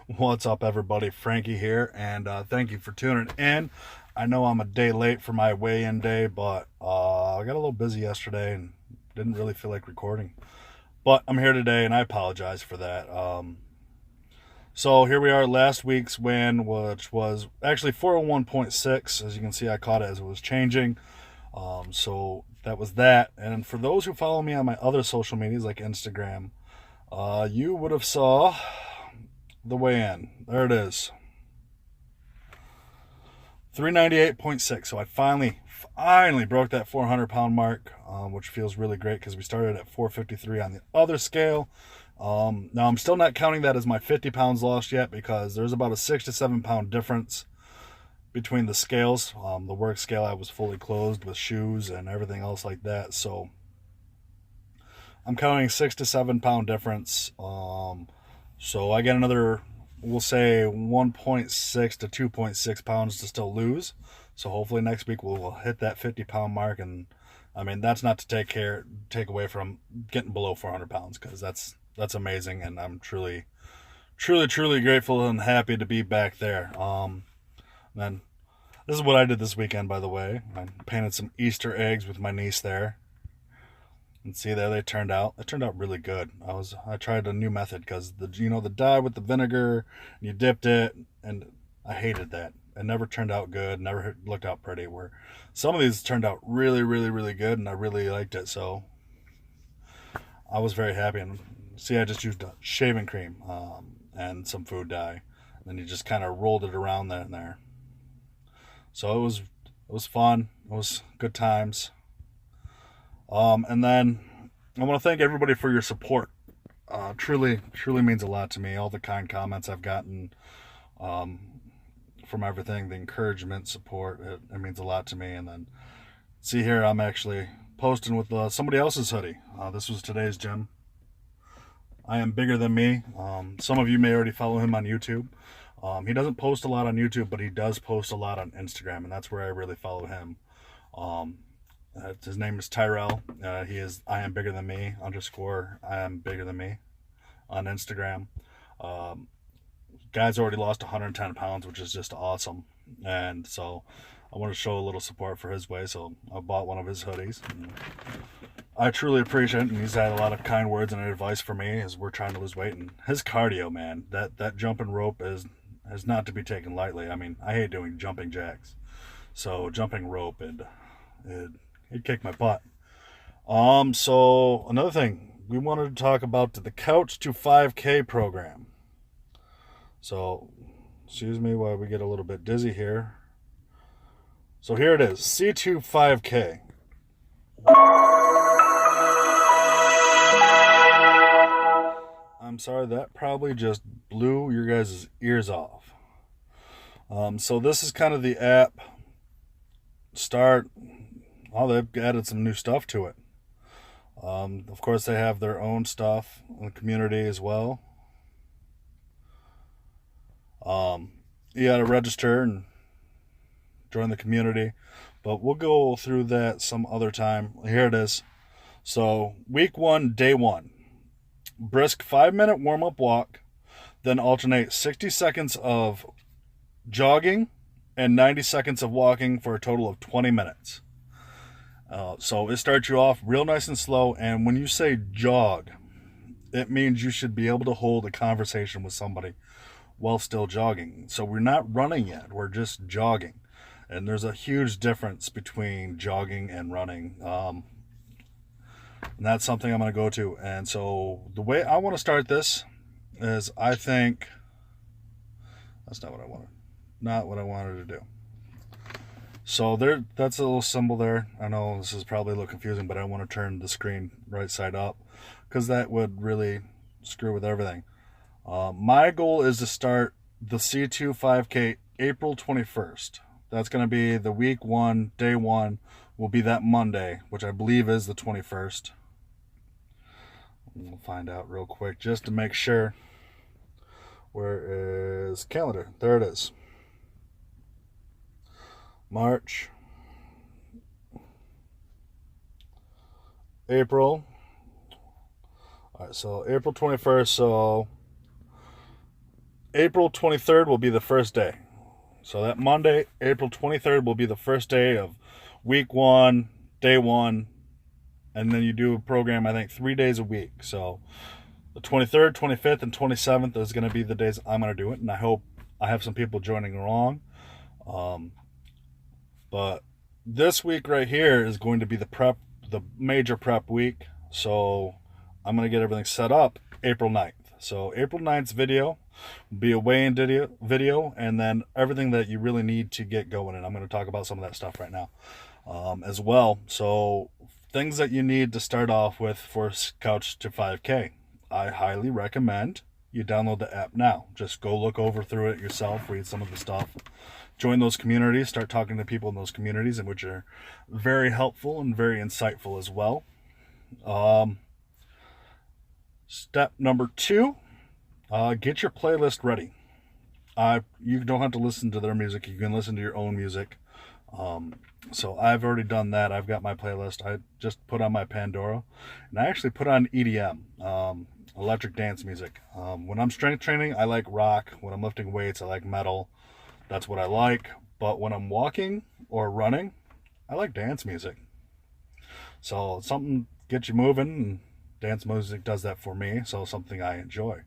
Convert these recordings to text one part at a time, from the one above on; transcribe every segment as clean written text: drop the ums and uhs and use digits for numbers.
What's up, everybody? Frankie here, and thank you for tuning in. I know I'm a day late for my weigh-in day, but I got a little busy yesterday and didn't really feel like recording. But I'm here today, and I apologize for that. So here we are, last week's win, which was actually 401.6. As you can see, I caught it as it was changing. So that was that. And for those who follow me on my other social medias like Instagram, you would have saw the weigh-in. There it is. 398.6. So I finally broke that 400-pound mark, which feels really great because we started at 453 on the other scale. Now I'm still not counting that as my 50 pounds lost yet because there's about a 6 to 7 pound difference between the scales. The work scale, I was fully closed with shoes and everything else like that. So I'm counting 6 to 7 pound difference. So I get another, we'll say 1.6 to 2.6 pounds to still lose. So hopefully next week we'll hit that 50-pound mark. And I mean, that's not to take away from getting below 400 pounds because that's amazing. And I'm truly grateful and happy to be back there. Then this is what I did this weekend, by the way. I painted some Easter eggs with my niece there. And see there, they turned out really good. I tried a new method because the dye with the vinegar, and you dipped it, and I hated that. It never turned out good, never looked out pretty. Where some of these turned out really good, and I really liked it. So I was very happy. And see, I just used shaving cream and some food dye, and then you just kind of rolled it around there and there. So it was fun. It was good times. And then I want to thank everybody for your support. Truly means a lot to me. All the kind comments I've gotten from everything, the encouragement, support, it means a lot to me. And then see here, I'm actually posting with somebody else's hoodie. This was today's gym. I am bigger than me. Some of you may already follow him on YouTube. He doesn't post a lot on YouTube, but he does post a lot on Instagram, and that's where I really follow him. His name is Tyrell. He is I am bigger than me _ I am bigger than me on Instagram. Guy's already lost 110 pounds, which is just awesome. And so I want to show a little support for his way. So I bought one of his hoodies. I truly appreciate it. And he's had a lot of kind words and advice for me as we're trying to lose weight. And his cardio, man, that jumping rope is not to be taken lightly. I mean, I hate doing jumping jacks. So jumping rope, he'd kick my butt. So another thing, we wanted to talk about the Couch to 5K program. So, excuse me while we get a little bit dizzy here. So here it is, C25K. I'm sorry, that probably just blew your guys' ears off. So this is kind of the app start. Oh, they've added some new stuff to it. Of course, they have their own stuff in the community as well. You got to register and join the community, but we'll go through that some other time. Here it is. So, week 1, day 1. Brisk 5-minute warm-up walk, then alternate 60 seconds of jogging and 90 seconds of walking for a total of 20 minutes. So it starts you off real nice and slow, and when you say jog, it means you should be able to hold a conversation with somebody while still jogging. So we're not running yet, we're just jogging. And there's a huge difference between jogging and running. And that's something I'm going to go to. And so the way I want to start this is I think that's not what I wanted to do. So that's a little symbol there. I know this is probably a little confusing, but I want to turn the screen right side up because that would really screw with everything. My goal is to start the C25K April 21st. That's going to be the week 1, day 1 will be that Monday, which I believe is the 21st. We'll find out real quick just to make sure. Where is calendar? There it is. March, April. All right, so April 21st. So April 23rd will be the first day. So that Monday, April 23rd, will be the first day of week 1, day 1. And then you do a program, I think, 3 days a week. So the 23rd, 25th, and 27th is going to be the days I'm going to do it. And I hope I have some people joining along. But this week right here is going to be the major prep week. So I'm going to get everything set up April 9th. So April 9th's video will be a weigh-in video, and then everything that you really need to get going. And I'm going to talk about some of that stuff right now as well. So things that you need to start off with for Couch to 5K. I highly recommend you download the app now. Just go look through it yourself, read some of the stuff. Join those communities, start talking to people in those communities, and which are very helpful and very insightful as well. Step number 2, get your playlist ready. You don't have to listen to their music. You can listen to your own music. So I've already done that. I've got my playlist. I just put on my Pandora, and I actually put on EDM, electric dance music. When I'm strength training, I like rock. When I'm lifting weights, I like metal. That's what I like. But when I'm walking or running, I like dance music. So something get you moving, and dance music does that for me. So something I enjoy.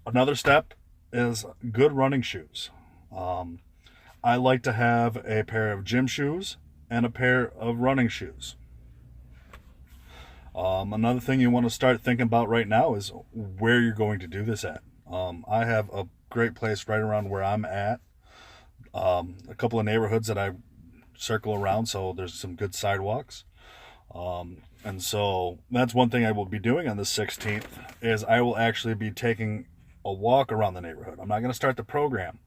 Another step is good running shoes. I like to have a pair of gym shoes and a pair of running shoes. Another thing you want to start thinking about right now is where you're going to do this at. I have a great place right around where I'm at. A couple of neighborhoods that I circle around, so there's some good sidewalks. And so that's one thing I will be doing on the 16th is I will actually be taking a walk around the neighborhood. I'm not going to start the program,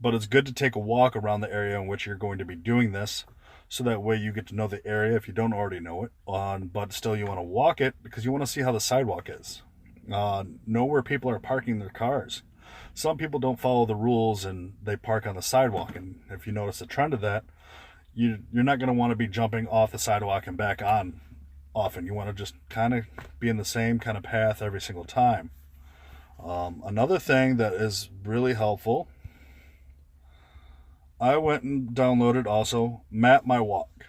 but it's good to take a walk around the area in which you're going to be doing this, so that way you get to know the area if you don't already know it. But still you want to walk it because you want to see how the sidewalk is. Know where people are parking their cars. Some people don't follow the rules and they park on the sidewalk. And if you notice a trend of that, you're not going to want to be jumping off the sidewalk and back on often. You want to just kind of be in the same kind of path every single time. Another thing that is really helpful, I went and downloaded also Map My Walk.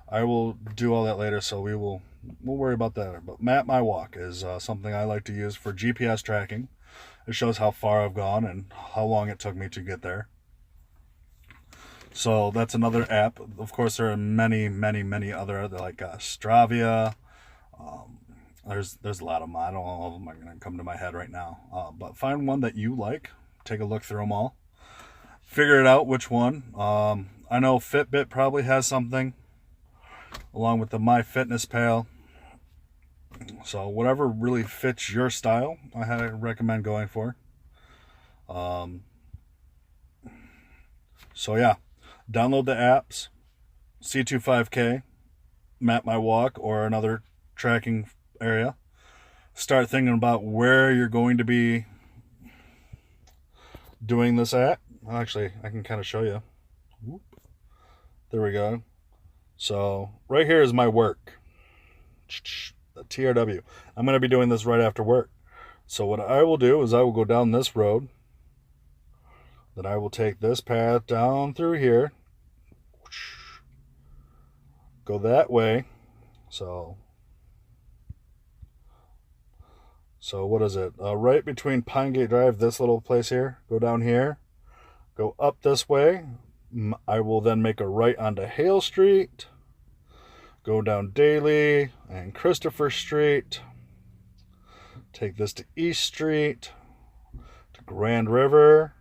I will do all that later, so we'll worry about that. But Map My Walk is something I like to use for GPS tracking. It shows how far I've gone and how long it took me to get there. So that's another app. Of course, there are many, many, many other like Stravia. There's a lot of them. I don't know all of them are going to come to my head right now. But find one that you like. Take a look through them all. Figure it out which one. I know Fitbit probably has something, along with the MyFitnessPal. So whatever really fits your style, I recommend going for. So yeah, download the apps, C25K, Map My Walk, or another tracking area. Start thinking about where you're going to be doing this at. Actually, I can kind of show you. Whoop. There we go. So right here is my work. The TRW. I'm going to be doing this right after work. So what I will do is I will go down this road. Then I will take this path down through here. Go that way. So what is it? Right between Pine Gate Drive, this little place here. Go down here. Go up this way. I will then make a right onto Hale Street. Go down Daly and Christopher Street. Take this to East Street. To Grand River.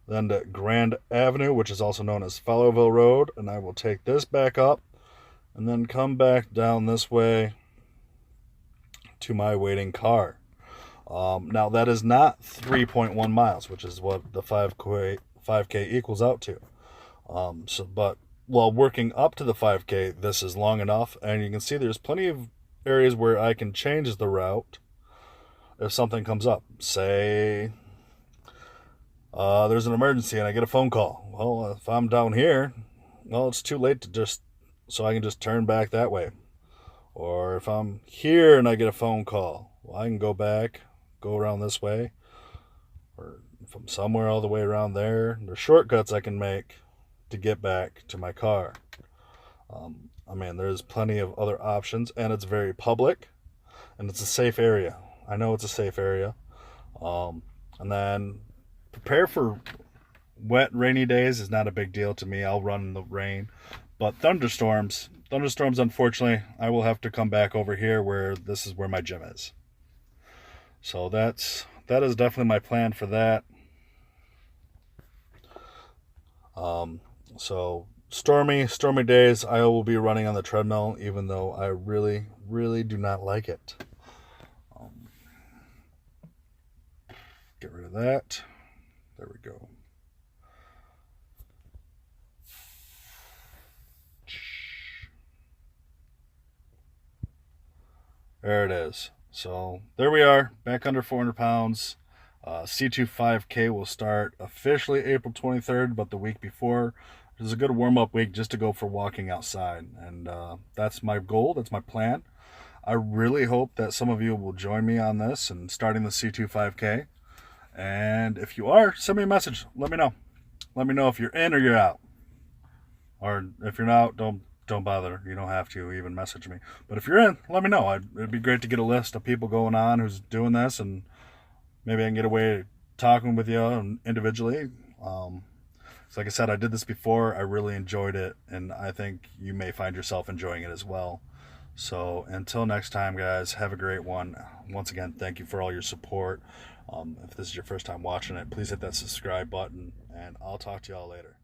Then to Grand Avenue, which is also known as Fallowville Road. And I will take this back up. And then come back down this way to my waiting car. Now that is not 3.1 miles, which is what the 5K equals out to. But while working up to the 5K, this is long enough, and you can see there's plenty of areas where I can change the route if something comes up. Say there's an emergency and I get a phone call. Well, if I'm down here, well, it's too late to so I can just turn back that way. Or if I'm here and I get a phone call, well, I can go back, go around this way. Or if I'm somewhere all the way around there, there's shortcuts I can make to get back to my car. I mean, there's plenty of other options, and it's very public, and it's a safe area. I know it's a safe area. And then prepare for wet, rainy days is not a big deal to me. I'll run in the rain. But thunderstorms, unfortunately, I will have to come back over here where this is where my gym is. So that is definitely my plan for that. So stormy days, I will be running on the treadmill, even though I really, really do not like it. Get rid of that. There we go. There it is. So there we are, back under 400 pounds. C25K will start officially April 23rd, but the week before is a good warm-up week just to go for walking outside. And that's my goal. That's my plan. I really hope that some of you will join me on this and starting the C25K. And if you are, send me a message. Let me know. Let me know if you're in or you're out. Or if you're not, don't bother. You don't have to even message me. But if you're in, let me know. It'd be great to get a list of people going on who's doing this, and maybe I can get away talking with you individually. So like I said, I did this before. I really enjoyed it, and I think you may find yourself enjoying it as well. So until next time, guys, have a great one. Once again, thank you for all your support. If this is your first time watching it, please hit that subscribe button, and I'll talk to y'all later.